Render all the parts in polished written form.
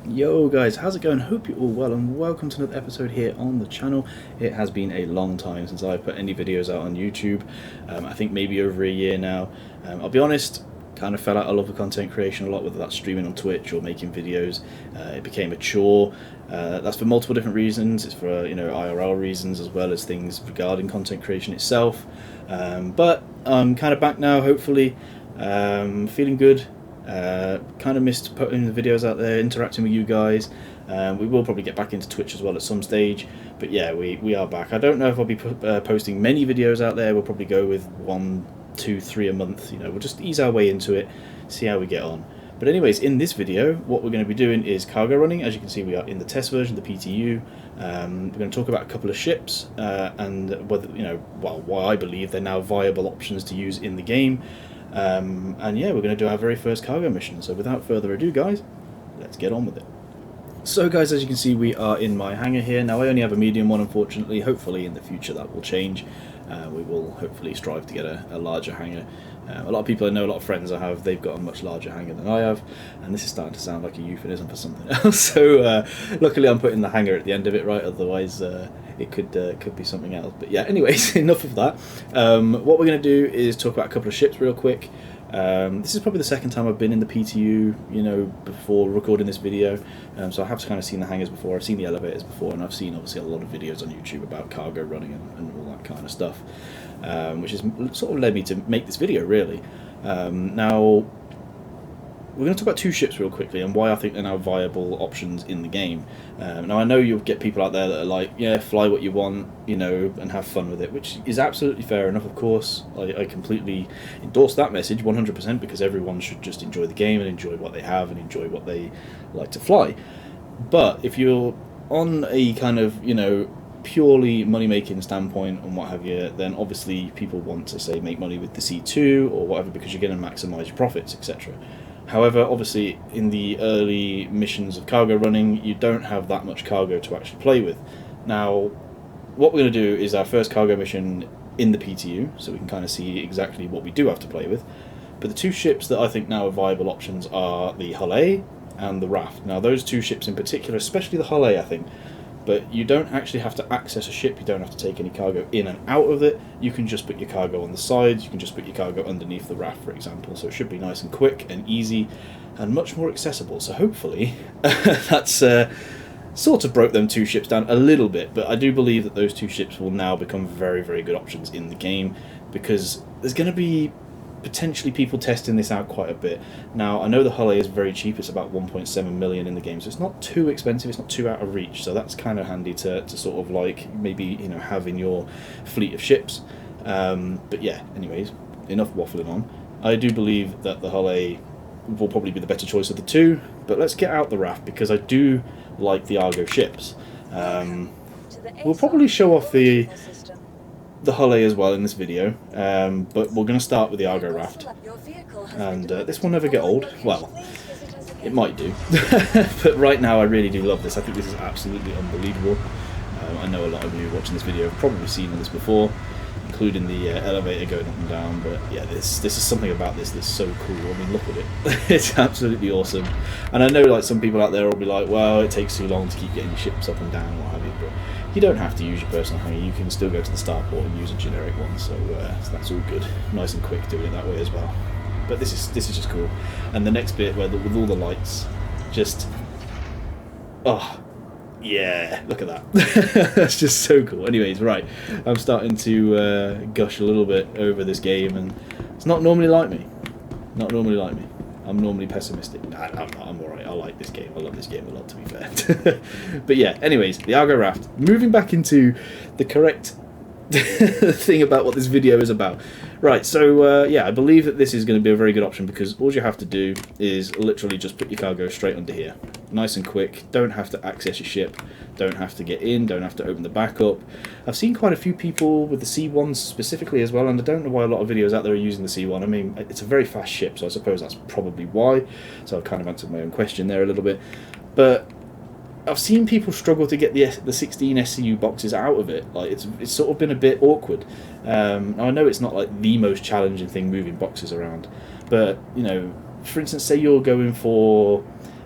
Yo guys, how's it going? Hope you're all well and welcome to another episode here on the channel. It has been a long time since I've put any videos out on YouTube. I think maybe over a year now. I'll be honest, kind of fell out of love with content creation a lot, whether that's streaming on Twitch or making videos. It became a chore. That's for multiple different reasons. It's for IRL reasons as well as things regarding content creation itself. But I'm kind of back now, hopefully. Feeling good. Kind of missed putting the videos out there, interacting with you guys. We will probably get back into Twitch as well at some stage, but yeah, we are back. I don't know if I'll be posting many videos out there. We'll probably go with 1, 2, 3 a month. We'll just ease our way into it, see how we get on. But anyways, in this video, what we're going to be doing is cargo running. As you can see, we are in the test version, the PTU. We're going to talk about a couple of ships and whether why I believe they're now viable options to use in the game. And yeah, we're going to do our very first cargo mission. So without further ado, guys, let's get on with it. So guys, as you can see, we are in my hangar here. Now I only have a medium one, unfortunately. Hopefully in the future that will change. We will hopefully strive to get a larger hangar. A lot of people I know, a lot of friends I have, they've got a much larger hangar than I have, and this is starting to sound like a euphemism for something else. So luckily I'm putting the hangar at the end of it, right? Otherwise it could be something else. But yeah, anyways, enough of that. What we're going to do is talk about a couple of ships real quick. This is probably the second time I've been in the PTU, before recording this video. So I have kind of seen the hangars before, I've seen the elevators before, and I've seen obviously a lot of videos on YouTube about cargo running and all that kind of stuff, which has sort of led me to make this video, really. Now, we're going to talk about two ships real quickly and why I think they're now viable options in the game. Now I know you'll get people out there that are like, yeah, fly what you want, and have fun with it, which is absolutely fair enough, of course. I completely endorse that message 100%, because everyone should just enjoy the game and enjoy what they have and enjoy what they like to fly. But if you're on a kind of, purely money-making standpoint and what have you, then obviously people want to, say, make money with the C2 or whatever, because you're going to maximise your profits, etc. However, obviously, in the early missions of cargo running, you don't have that much cargo to actually play with. Now, what we're going to do is our first cargo mission in the PTU, so we can kind of see exactly what we do have to play with. But the two ships that I think now are viable options are the Hull A and the Raft. Now, those two ships in particular, especially the Hull A, I think, but you don't actually have to access a ship, you don't have to take any cargo in and out of it. You can just put your cargo on the sides, you can just put your cargo underneath the raft, for example. So it should be nice and quick and easy and much more accessible. So hopefully that's sort of broke them two ships down a little bit, but I do believe that those two ships will now become very, very good options in the game, because there's going to be potentially people testing this out quite a bit. Now, I know the Hull A is very cheap, it's about 1.7 million in the game, so it's not too expensive, it's not too out of reach, so that's kind of handy to sort of like maybe have in your fleet of ships. But yeah, anyways, enough waffling on. I do believe that the Hull A will probably be the better choice of the two, but let's get out the Raft, because I do like the Argo ships. We'll probably show off the Hull A as well in this video, but we're going to start with the Argo Raft, and this will never get old. Well, it might do, but right now I really do love this. I think this is absolutely unbelievable. I know a lot of you watching this video have probably seen this before, including the elevator going up and down, but yeah, this is something about this that's so cool. I mean, look at it. It's absolutely awesome. And I know like some people out there will be like, well, it takes too long to keep getting your ships up and down and what have you, but you don't have to use your personal hangar. You can still go to the starport and use a generic one, so that's all good. Nice and quick doing it that way as well. But this is just cool. And the next bit with all the lights, just yeah, look at that. That's just so cool. Anyways, right, I'm starting to gush a little bit over this game, and it's not normally like me. Not normally like me. I'm normally pessimistic. I'm alright, I like this game. I love this game a lot, to be fair. But yeah, anyways, the Argo Raft. Moving back into the correct thing about what this video is about. Right, so yeah, I believe that this is going to be a very good option, because all you have to do is literally just put your cargo straight under here. Nice and quick, don't have to access your ship, don't have to get in, don't have to open the back up. I've seen quite a few people with the C1s specifically as well, and I don't know why a lot of videos out there are using the C1. I mean, it's a very fast ship, so I suppose that's probably why. So I've kind of answered my own question there a little bit. But I've seen people struggle to get the 16 SCU boxes out of it. Like it's sort of been a bit awkward. Now I know it's not like the most challenging thing moving boxes around, but for instance, say you're going for,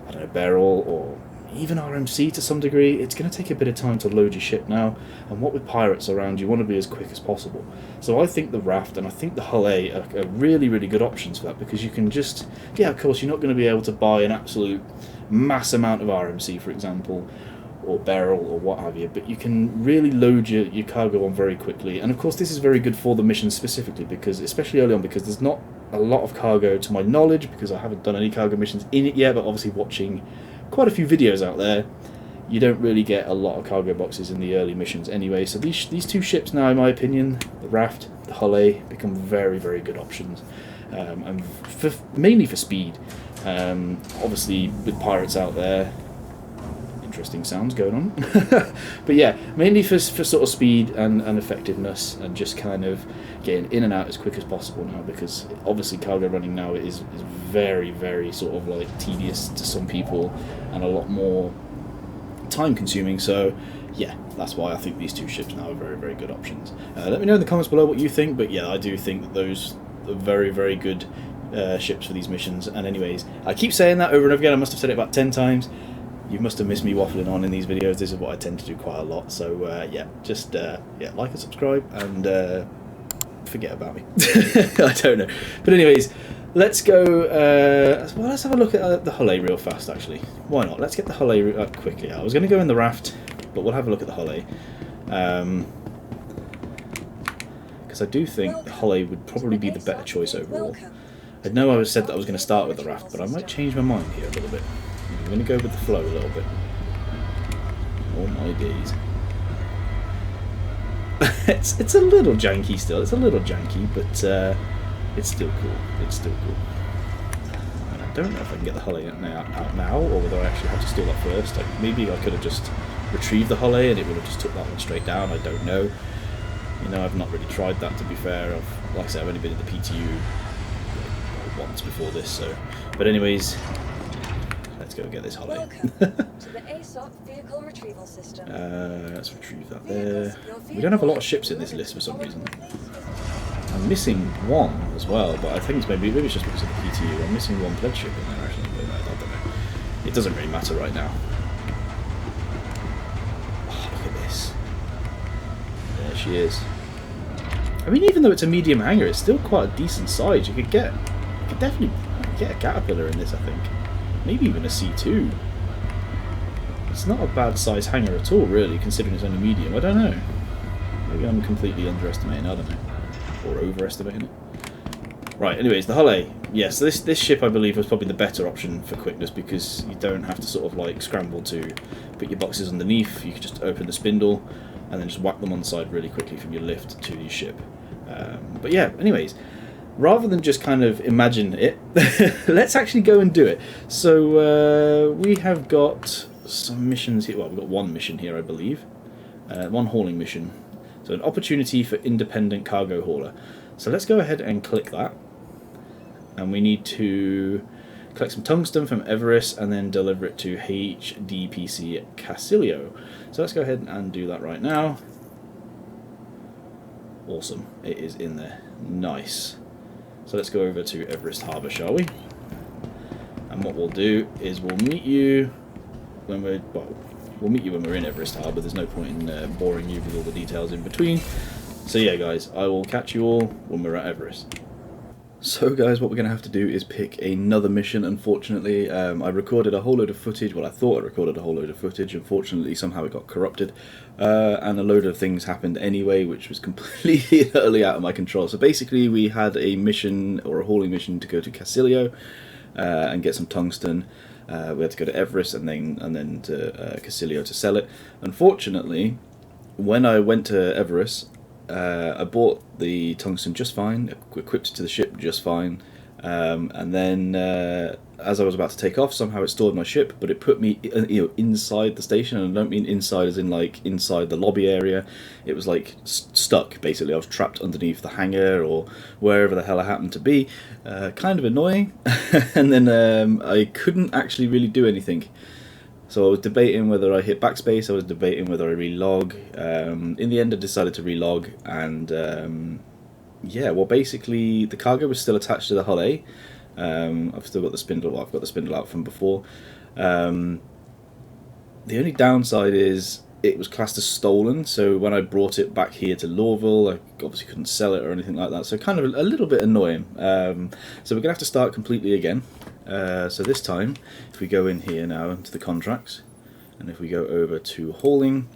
I don't know, barrel or even RMC to some degree, it's going to take a bit of time to load your ship now, and what with pirates around, you want to be as quick as possible. So I think the Raft and I think the Hull A are really, really good options for that, because you can just, yeah, of course, you're not going to be able to buy an absolute mass amount of RMC, for example, or barrel or what have you, but you can really load your cargo on very quickly. And of course this is very good for the mission specifically, because especially early on, because there's not a lot of cargo to my knowledge, because I haven't done any cargo missions in it yet, but obviously watching quite a few videos out there, you don't really get a lot of cargo boxes in the early missions anyway. So these two ships now, in my opinion, the Raft, the Hull A, become very, very good options, and mainly for speed. Obviously with pirates out there, interesting sounds going on. But yeah, mainly for sort of speed and effectiveness, and just kind of getting in and out as quick as possible now, because obviously cargo running now is very, very sort of like tedious to some people and a lot more time consuming. So yeah, that's why I think these two ships now are very, very good options. Let me know in the comments below what you think, but yeah, I do think that those are very, very good ships for these missions. And anyways, I keep saying that over and over again, I must have said it about 10 times. You must have missed me waffling on in these videos. This is what I tend to do quite a lot. So yeah, just yeah, like and subscribe, and forget about me. I don't know. But anyways, let's go. Well, let's have a look at the Hull A real fast. Actually, why not? Let's get the Hull A quickly. I was going to go in the Raft, but we'll have a look at the Hull A. Because I do think the Hull A would probably be the better choice overall. I know I said that I was going to start with the Raft, but I might change my mind here a little bit. I'm going to go with the flow a little bit. Oh my days. it's a little janky still. It's a little janky, but it's still cool. It's still cool. And I don't know if I can get the Hull A out now, or whether I actually have to steal that first. Like, maybe I could have just retrieved the Hull A and it would have just took that one straight down. I don't know. You know, I've not really tried that, to be fair. Like I said, I've only been in the PTU once before this, so. But anyways, let's go get this Hull A. To the ASOP vehicle retrieval system. Let's retrieve that there. We don't have a lot of ships in this list for some reason. I'm missing one as well, but I think it's maybe it's just because of the PTU. I'm missing one pledge ship in there actually, but I don't know. It doesn't really matter right now. Oh, look at this. There she is. I mean, even though it's a medium hangar, it's still quite a decent size. You could definitely get a Caterpillar in this, I think. Maybe even a C2. It's not a bad size hangar at all, really, considering it's only medium. I don't know. Maybe I'm completely underestimating, I don't know. Or overestimating it. Right, anyways, the Hull A. Yes, this ship, I believe, was probably the better option for quickness, because you don't have to sort of like scramble to put your boxes underneath. You can just open the spindle and then just whack them on the side really quickly from your lift to your ship. But yeah, anyways, rather than just kind of imagine it, let's actually go and do it. So we have got some missions here. Well, we've got one mission here, I believe. One hauling mission. So an opportunity for independent cargo hauler. So let's go ahead and click that. And we need to collect some tungsten from Everus and then deliver it to HDPC-Farnesway. So let's go ahead and do that right now. Awesome, it is in there. Nice. So let's go over to Everus Harbour, shall we? And what we'll do is we'll meet you when we're in Everus Harbour. There's no point in boring you with all the details in between. So yeah, guys, I will catch you all when we're at Everus. So guys, what we're going to have to do is pick another mission. Unfortunately, I recorded a whole load of footage. Well, I thought I recorded a whole load of footage. Unfortunately, somehow it got corrupted. And a load of things happened anyway, which was completely and utterly out of my control. So basically, we had a mission, or a hauling mission, to go to Cplcash and get some tungsten. We had to go to Everus and then to Cplcash to sell it. Unfortunately, when I went to Everus, I bought the tungsten just fine, equipped it to the ship just fine, and then as I was about to take off, somehow it stored my ship, but it put me inside the station, and I don't mean inside as in like inside the lobby area. It was like stuck, basically. I was trapped underneath the hangar or wherever the hell I happened to be. Kind of annoying. And then I couldn't actually really do anything. So I was debating whether I hit backspace, I was debating whether I relog. In the end I decided to relog, and yeah, well basically the cargo was still attached to the Hull A. I've still got the spindle, well, I've got the spindle out from before. The only downside is it was classed as stolen, so when I brought it back here to Lorville, I obviously couldn't sell it or anything like that, so kind of a little bit annoying. So we're going to have to start completely again. So this time, if we go in here now into the contracts, and if we go over to hauling,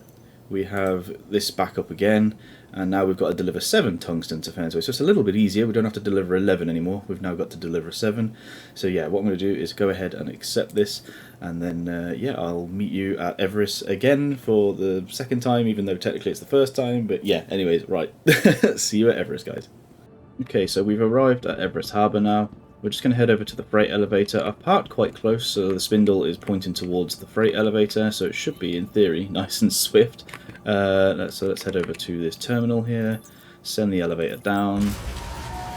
we have this back up again, and now we've got to deliver 7 tungsten to Farnesway. So it's a little bit easier. We don't have to deliver 11 anymore. We've now got to deliver 7. So yeah, what I'm going to do is go ahead and accept this, and then yeah, I'll meet you at Everus again for the second time, even though technically it's the first time. But yeah, anyways, right. See you at Everus, guys. Okay, so we've arrived at Everus Harbour now. We're just going to head over to the freight elevator. I've parked quite close, so the spindle is pointing towards the freight elevator, so it should be, in theory, nice and swift. So let's head over to this terminal here, send the elevator down,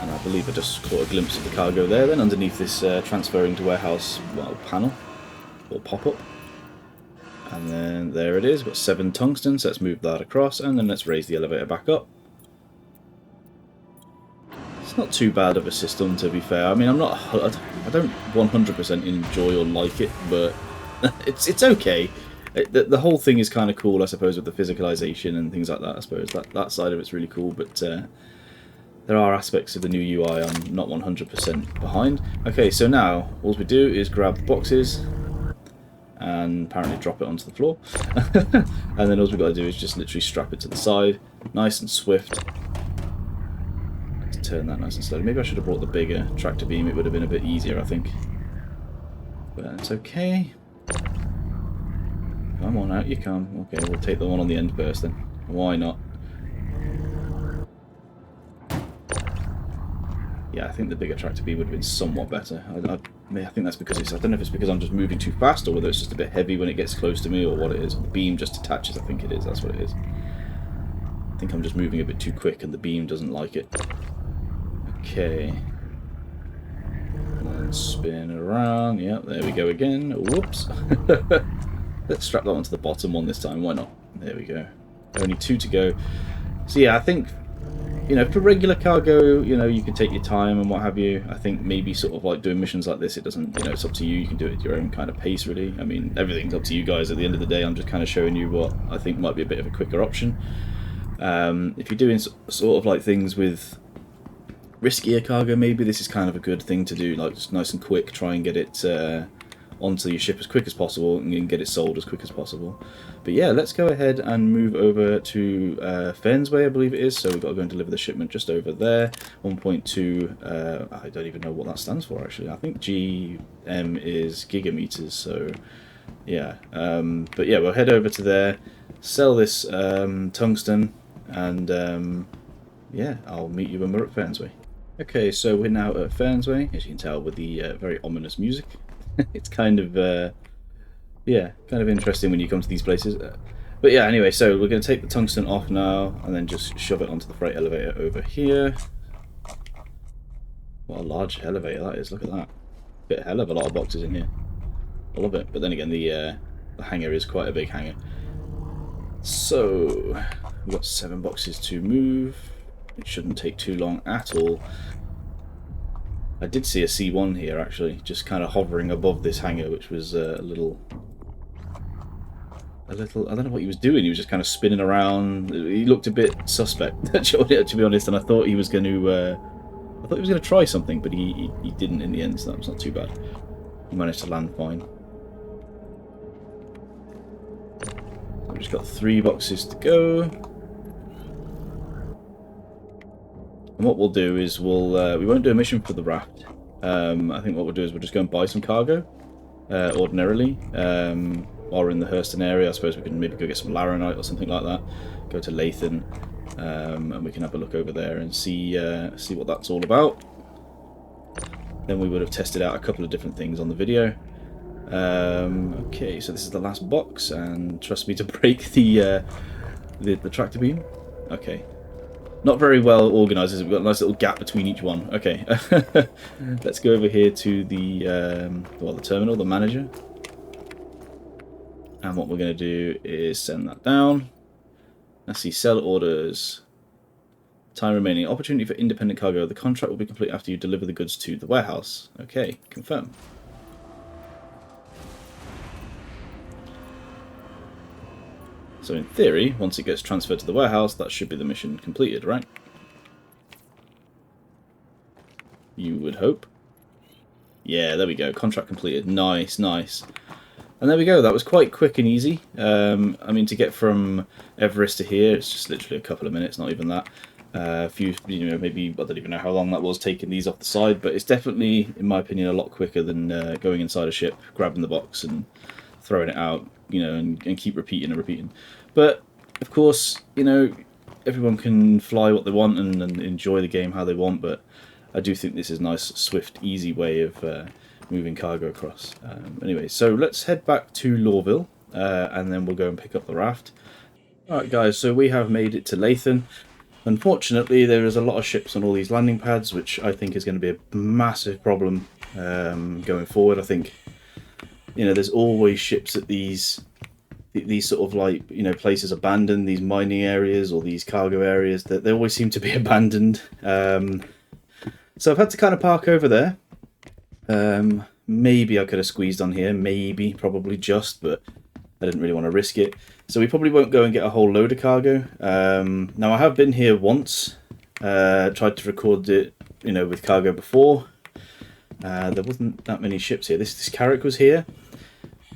and I believe I just caught a glimpse of the cargo there, then underneath this transferring to warehouse panel, or pop-up. And then there it is, we've got 7 tungsten, so let's move that across, and then let's raise the elevator back up. It's not too bad of a system, to be fair. I mean, I don't 100% enjoy or like it, but it's okay. The whole thing is kind of cool, I suppose, with the physicalization and things like that. I suppose that side of it's really cool, but there are aspects of the new UI I'm not 100% behind. Okay, so now all we do is grab boxes and apparently drop it onto the floor, and then all we've got to do is just literally strap it to the side, nice and swift. Turn that nice and slowly. Maybe I should have brought the bigger tractor beam, it would have been a bit easier, I think. But it's okay. Come on, out you come. Okay, we'll take the one on the end first then. Why not? Yeah, I think the bigger tractor beam would have been somewhat better. I think that's because I don't know if it's because I'm just moving too fast or whether it's just a bit heavy when it gets close to me or what it is. The beam just attaches, I think it is. That's what it is. I think I'm just moving a bit too quick and the beam doesn't like it. Okay. And then spin around. Yeah, there we go again. Whoops. Let's strap that onto the bottom one this time. Why not? There we go. Only 2 to go. So yeah, I think, you know, for regular cargo, you know, you can take your time and what have you. I think maybe sort of like doing missions like this, it doesn't, you know, it's up to you. You can do it at your own kind of pace, really. I mean, everything's up to you guys at the end of the day. I'm just kind of showing you what I think might be a bit of a quicker option. If you're doing sort of like things with riskier cargo, maybe this is kind of a good thing to do, like just nice and quick, try and get it onto your ship as quick as possible and get it sold as quick as possible. But yeah, let's go ahead and move over to Farnesway, I believe it is. So we've got to go and deliver the shipment just over there. 1.2, I don't even know what that stands for actually. I think GM is gigameters, so yeah. But yeah, we'll head over to there, sell this tungsten, and yeah, I'll meet you when we're at Farnesway. Okay, so we're now at Farnesway, as you can tell with the very ominous music. It's kind of, yeah, kind of interesting when you come to these places. But yeah, anyway, so we're going to take the tungsten off now, and then just shove it onto the freight elevator over here. What a large elevator that is, look at that. Bit hell of a lot of boxes in here. I love it, but then again, the hangar is quite a big hangar. So, we've got 7 boxes to move. It shouldn't take too long at all. I did see a C1 here actually, just kind of hovering above this hangar, which was a little, I don't know what he was doing. He was just kind of spinning around. He looked a bit suspect, to be honest, and I thought he was going to, try something, but he didn't in the end, so that was not too bad. He managed to land fine. We've just got 3 boxes to go. And what we'll do is we won't do a mission for the raft. I think what we'll do is we'll just go and buy some cargo, ordinarily. While we're in the Hurston area, I suppose we can maybe go get some laranite or something like that. Go to Lathan, and we can have a look over there and see what that's all about. Then we would have tested out a couple of different things on the video. Okay, so this is the last box, and trust me to break the tractor beam. Okay. Not very well organised, we've got a nice little gap between each one. Okay, let's go over here to the terminal, the manager. And what we're going to do is send that down. Let's see, sell orders. Time remaining. Opportunity for independent cargo. The contract will be complete after you deliver the goods to the warehouse. Okay, confirm. So in theory, once it gets transferred to the warehouse, that should be the mission completed, right? You would hope. Yeah, there we go. Contract completed. Nice, nice. And there we go. That was quite quick and easy. I mean, to get from Everus to here, it's just literally a couple of minutes, not even that. A few, you know, maybe, I don't even know how long that was taking these off the side, but it's definitely, in my opinion, a lot quicker than going inside a ship, grabbing the box and throwing it out, you know, and keep repeating and repeating. But, of course, you know, everyone can fly what they want and enjoy the game how they want, but I do think this is a nice, swift, easy way of moving cargo across. Anyway, so let's head back to Lorville, and then we'll go and pick up the raft. Alright guys, so we have made it to Lathan. Unfortunately, there is a lot of ships on all these landing pads, which I think is going to be a massive problem going forward. I think, you know, there's always ships at these sort of, like, you know, places abandoned, these mining areas or these cargo areas, that they always seem to be abandoned. So I've had to kind of park over there. Maybe I could have squeezed on here, maybe, probably just, but I didn't really want to risk it. So we probably won't go and get a whole load of cargo. Now I have been here once, tried to record it, you know, with cargo before. There wasn't that many ships here. This carrack was here,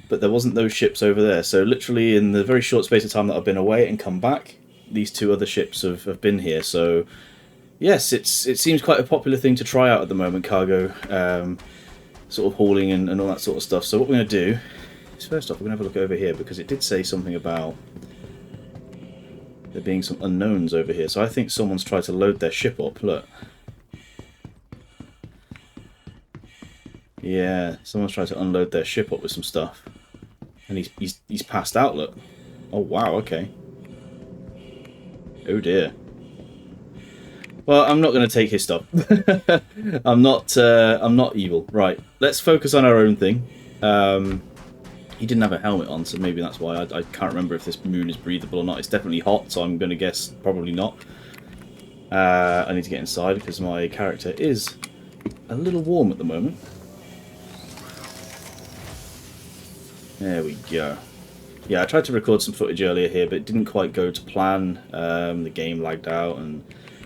but there wasn't those ships over there. So literally in the very short space of time that I've been away and come back, these two other ships have been here. So yes, it seems quite a popular thing to try out at the moment, cargo, sort of hauling and all that sort of stuff. So what we're going to do is, first off, we're going to have a look over here, because it did say something about there being some unknowns over here. So I think someone's tried to load their ship up. Look. Yeah, someone's tried to unload their ship up with some stuff. And he's passed out, look. Oh, wow, okay. Oh, dear. Well, I'm not going to take his stuff. I'm not evil. Right, let's focus on our own thing. He didn't have a helmet on, so maybe that's why. I can't remember if this moon is breathable or not. It's definitely hot, so I'm going to guess probably not. I need to get inside because my character is a little warm at the moment. There we go. Yeah, I tried to record some footage earlier here, but it didn't quite go to plan. The game lagged out, and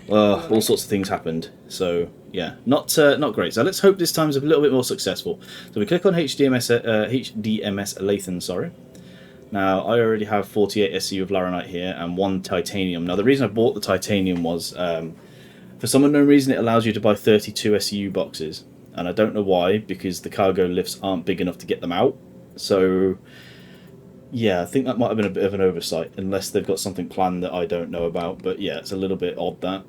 all sorts of things happened. So yeah, not great. So let's hope this time is a little bit more successful. So we click on HDMS Lathan. Sorry. Now I already have 48 SCU of Laranite here and 1 titanium. Now the reason I bought the titanium was, for some unknown reason, it allows you to buy 32 SCU boxes, and I don't know why, because the cargo lifts aren't big enough to get them out. So yeah, I think that might have been a bit of an oversight, unless they've got something planned that I don't know about. But yeah, it's a little bit odd, that.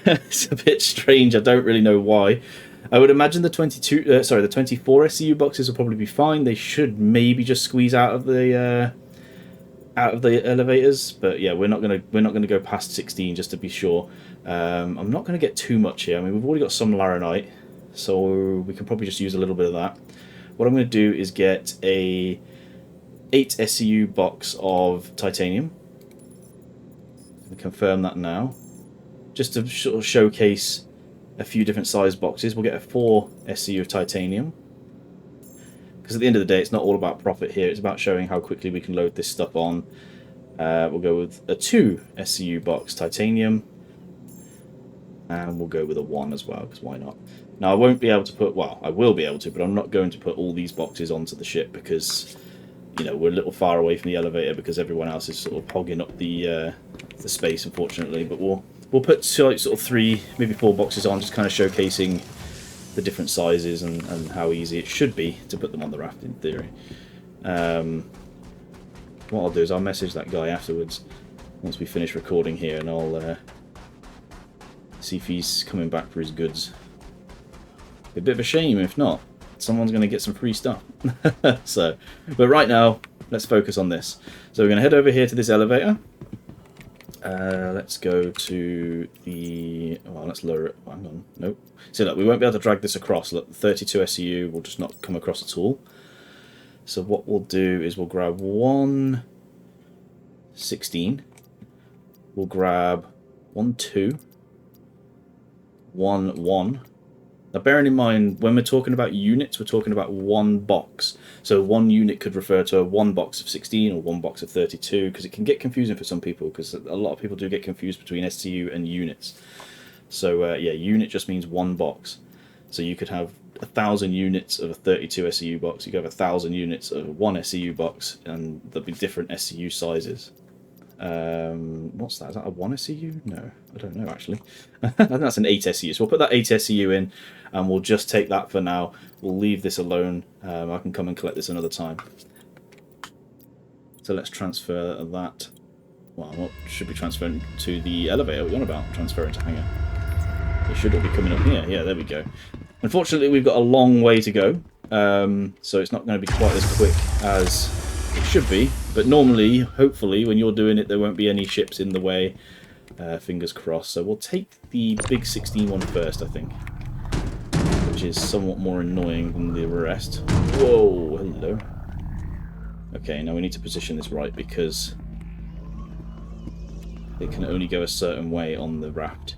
It's a bit strange. I don't really know why. I would imagine the 24 SCU boxes will probably be fine. They should maybe just squeeze out of the elevators. But yeah, we're not gonna go past 16 just to be sure. I'm not gonna get too much here. I mean, we've already got some Laranite, so we can probably just use a little bit of that. What I'm going to do is get a 8 SCU box of titanium. I'll confirm that now, just to sort of showcase a few different size boxes. We'll get a 4 SCU of titanium, because at the end of the day, it's not all about profit here. It's about showing how quickly we can load this stuff on. We'll go with a 2 SCU box titanium, and we'll go with a 1 as well, because why not? Now I won't be able to put, well, I will be able to, but I'm not going to put all these boxes onto the ship, because, you know, we're a little far away from the elevator, because everyone else is sort of hogging up the space, unfortunately. But we'll put sort of 3, maybe 4 boxes on, just kind of showcasing the different sizes and how easy it should be to put them on the raft in theory. What I'll do is I'll message that guy afterwards once we finish recording here, and I'll see if he's coming back for his goods. A bit of a shame if not. Someone's going to get some free stuff. So, but right now, let's focus on this. So we're going to head over here to this elevator. Let's go to the... Well, let's lower it. Hang on. Nope. See, look, we won't be able to drag this across. Look, 32 SCU will just not come across at all. So what we'll do is we'll grab 1 16. We'll grab 1 2. 1 1. Now, bearing in mind, when we're talking about units, we're talking about one box. So one unit could refer to one box of 16 or one box of 32, because it can get confusing for some people, because a lot of people do get confused between SCU and units. So yeah, unit just means one box. So you could have 1,000 units of a 32 SCU box, you could have 1,000 units of one SCU box, and there'll be different SCU sizes. What's that? Is that a 1 SCU? No, I don't know actually. I think that's an 8 SCU. So we'll put that 8 SCU in, and we'll just take that for now. We'll leave this alone. I can come and collect this another time. So let's transfer that. Well, what should be transferring to the elevator? What are you on about? Transferring to hangar. It should all be coming up here. Yeah, there we go. Unfortunately, we've got a long way to go, so it's not going to be quite as quick as it should be. But normally, hopefully, when you're doing it, there won't be any ships in the way. Fingers crossed. So we'll take the big 16 one first, I think, which is somewhat more annoying than the rest. Whoa, hello. Okay, now we need to position this right, because it can only go a certain way on the raft.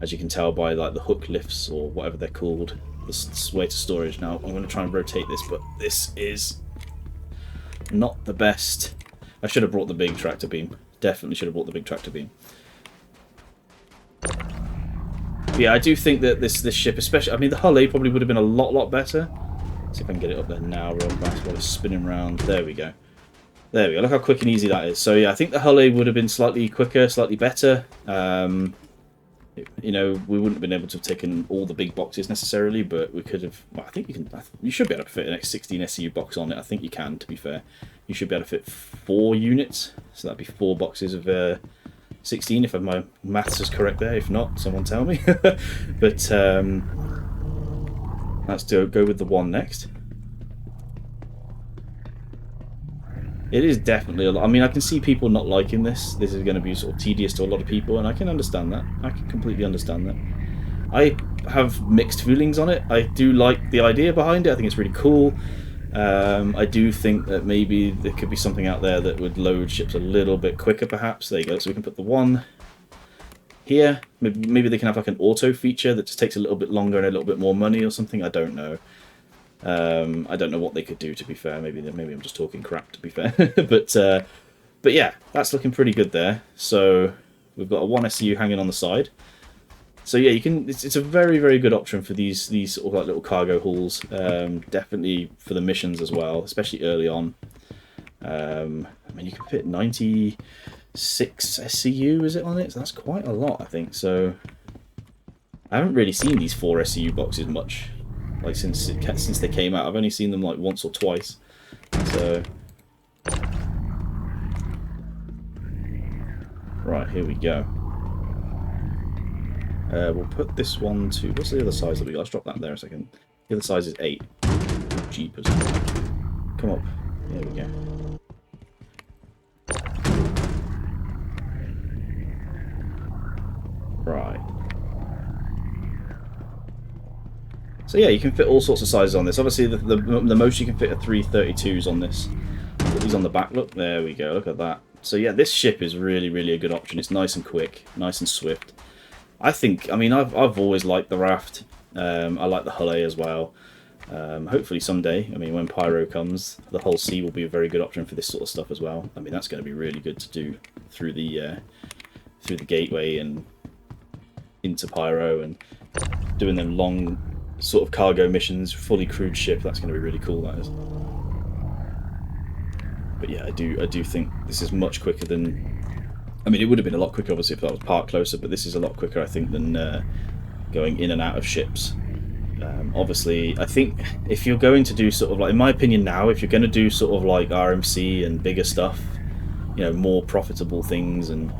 As you can tell by like the hook lifts or whatever they're called, the way to storage. Now I'm going to try and rotate this, but this is not the best. I should have brought the big tractor beam. Definitely should have brought the big tractor beam. But yeah, I do think that this ship, especially, I mean, the hull probably would have been a lot better. Let's see if I can get it up there now real fast while it's spinning around. There we go. There we go. Look how quick and easy that is. So yeah, I think the hull would have been slightly quicker, slightly better. You know, we wouldn't have been able to have taken all the big boxes necessarily, but we could have. Well, I think you can. You should be able to fit an X16 SCU box on it. I think you can. To be fair, you should be able to fit 4 units, so that'd be 4 boxes of 16. If my maths is correct there. If not, someone tell me. But let's go with the one next. It is definitely a lot. I mean, I can see people not liking this. This is going to be sort of tedious to a lot of people, and I can understand that. I can completely understand that. I have mixed feelings on it. I do like the idea behind it. I think it's really cool. I do think that maybe there could be something out there that would load ships a little bit quicker, perhaps. There you go. So we can put the one here. Maybe they can have like an auto feature that just takes a little bit longer and a little bit more money or something. I don't know. I don't know what they could do, to be fair. Maybe I'm just talking crap, to be fair. But yeah, that's looking pretty good there. So we've got a 1 SCU hanging on the side. So yeah, you can. It's a very good option for these sort of like little cargo hauls. Definitely for the missions as well, especially early on. I mean, you can fit 96 SCU, is it, on it? So that's quite a lot, I think. So I haven't really seen these 4 SCU boxes much. Like since they came out, I've only seen them like once or twice. So right, here we go. We'll put this one to, what's the other size that we got? Let's drop that there a second. The other size is 8. Jeepers. Come up. There we go. Right. So yeah, you can fit all sorts of sizes on this. Obviously, the most you can fit are 332s on this. Put these on the back. Look, there we go. Look at that. So yeah, this ship is really a good option. It's nice and quick, nice and swift. I think. I mean, I've always liked the Raft. I like the hull as well. Hopefully someday. I mean, when Pyro comes, the Hull C will be a very good option for this sort of stuff as well. I mean, that's going to be really good to do through the gateway and into Pyro and doing them long sort of cargo missions, fully crewed ship. That's going to be really cool, that is. But yeah, I do think this is much quicker than. I mean, it would have been a lot quicker obviously if that was parked closer, but this is a lot quicker, I think, than going in and out of ships. Obviously, I think if you're going to do sort of like, in my opinion now, if you're going to do sort of like RMC and bigger stuff, you know, more profitable things and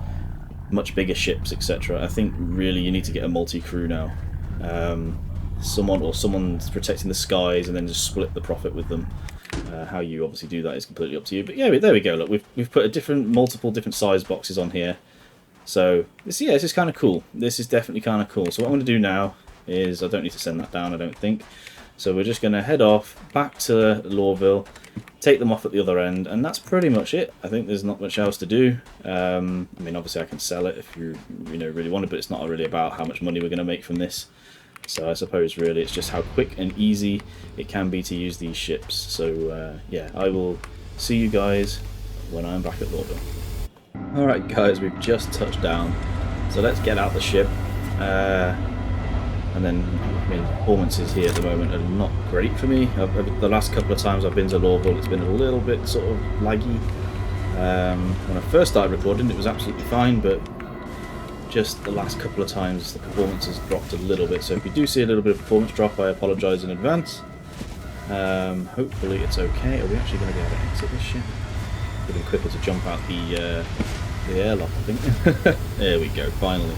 much bigger ships, etc., I think really you need to get a multi-crew now. Someone's protecting the skies and then just split the profit with them. How you obviously do that is completely up to you. But yeah, there we go. Look, we've put multiple different size boxes on here. So this is kind of cool. This is definitely kind of cool. So what I'm going to do now is, I don't need to send that down, I don't think. So we're just going to head off back to Lorville, take them off at the other end, and that's pretty much it. I think there's not much else to do. I mean, obviously I can sell it if you really want to, but it's not really about how much money we're going to make from this. So I suppose really it's just how quick and easy it can be to use these ships. So yeah, I will see you guys when I'm back at Lorville. Alright guys, we've just touched down, so let's get out the ship. And then, I mean, performances here at the moment are not great for me. The last couple of times I've been to Lorville, it's been a little bit sort of laggy. When I first started recording, it was absolutely fine, but just the last couple of times the performance has dropped a little bit. So if you do see a little bit of performance drop, I apologise in advance. Hopefully it's okay. Are we actually going to be able to exit this ship? Would have been quicker to jump out the airlock, I think. There we go, finally.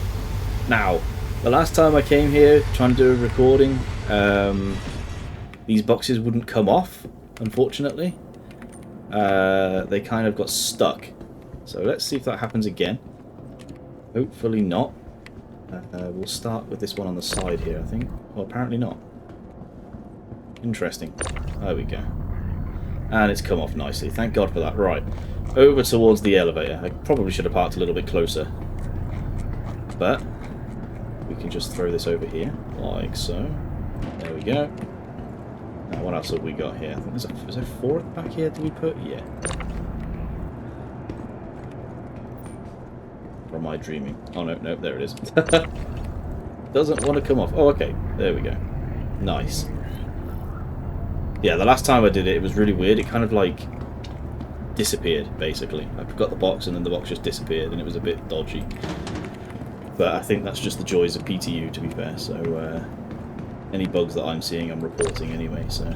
Now, the last time I came here trying to do a recording, these boxes wouldn't come off, unfortunately. They kind of got stuck. So let's see if that happens again. Hopefully not. We'll start with this one on the side here, I think. Well, apparently not. Interesting. There we go. And it's come off nicely. Thank God for that. Right. Over towards the elevator. I probably should have parked a little bit closer. But we can just throw this over here, like so. There we go. Now, what else have we got here? I think is there 4 back here that we put? Yeah. Or am I dreaming? Oh, no, no, there it is. Doesn't want to come off. Oh, okay. There we go. Nice. Yeah, the last time I did it, it was really weird. It kind of, like, disappeared, basically. I got the box, and then the box just disappeared, and it was a bit dodgy. But I think that's just the joys of PTU, to be fair. So any bugs that I'm seeing, I'm reporting anyway. So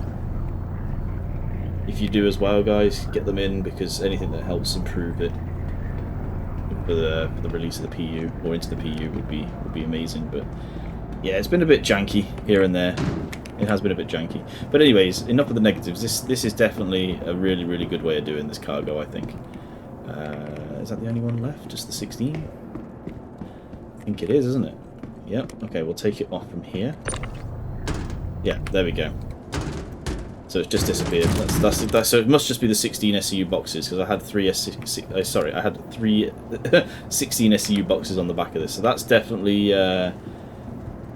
if you do as well, guys, get them in, because anything that helps improve it for the release of the PU or into the PU would be amazing. But yeah, it's been a bit janky here and there. It has been a bit janky. But anyways, enough of the negatives. This is definitely a really, really good way of doing this cargo, I think. Is that the only one left? Just the 16? I think it is, isn't it? Yep. Okay, we'll take it off from here. Yeah, there we go. So it's just disappeared. That's so it must just be the 16 SCU boxes, because I had three 16 SCU boxes on the back of this. So that's definitely a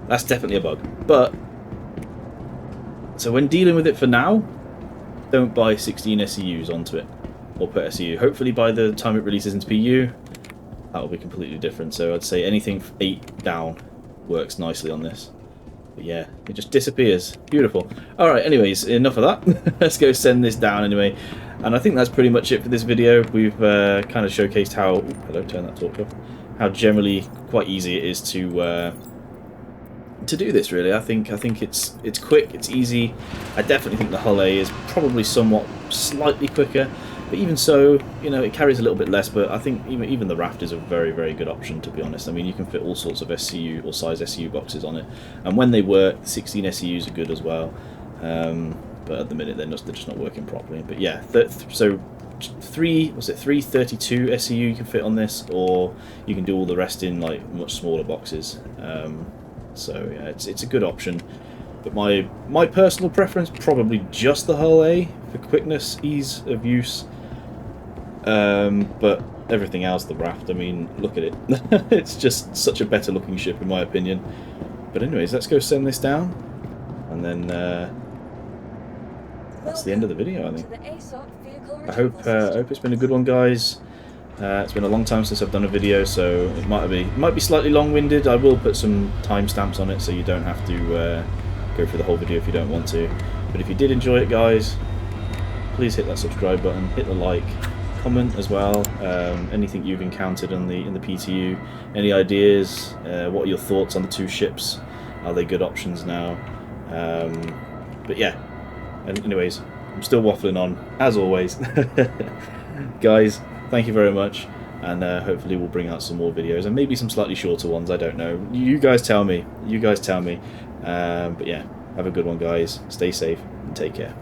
bug. But so when dealing with it for now, don't buy 16 SCUs onto it or put SCU. Hopefully by the time it releases into PU, that will be completely different. So I'd say anything 8 down works nicely on this. But yeah, it just disappears. Beautiful. Alright, anyways, enough of that. Let's go send this down anyway. And I think that's pretty much it for this video. We've kind of showcased how... Ooh, hello, turn that torch off. How generally quite easy it is to do this, really. I think it's quick, it's easy. I definitely think the Hull A is probably slightly quicker. But even so, you know, it carries a little bit less, but I think even the Raft is a very, very good option, to be honest. I mean, you can fit all sorts of SCU or size SCU boxes on it. And when they work, 16 SCUs are good as well. But at the minute, they're just not working properly. But yeah, so 332 SCU you can fit on this, or you can do all the rest in, like, much smaller boxes. So yeah, it's a good option. But my personal preference, probably just the Hull A for quickness, ease of use. But everything else, the Raft, I mean, look at it. It's just such a better looking ship in my opinion. But anyways, let's go send this down, and then that's the end of the video, I think. I hope it's been a good one, guys. It's been a long time since I've done a video, so it might be slightly long-winded. I will put some timestamps on it, so you don't have to go through the whole video if you don't want to. But if you did enjoy it, guys, please hit that subscribe button, hit the like, comment as well. Anything you've encountered in the PTU, any ideas? What are your thoughts on the 2 ships? Are they good options now? But yeah, and anyways, I'm still waffling on as always. Guys, thank you very much, and hopefully we'll bring out some more videos, and maybe some slightly shorter ones. I don't know. You guys tell me. But yeah, have a good one, guys. Stay safe and take care.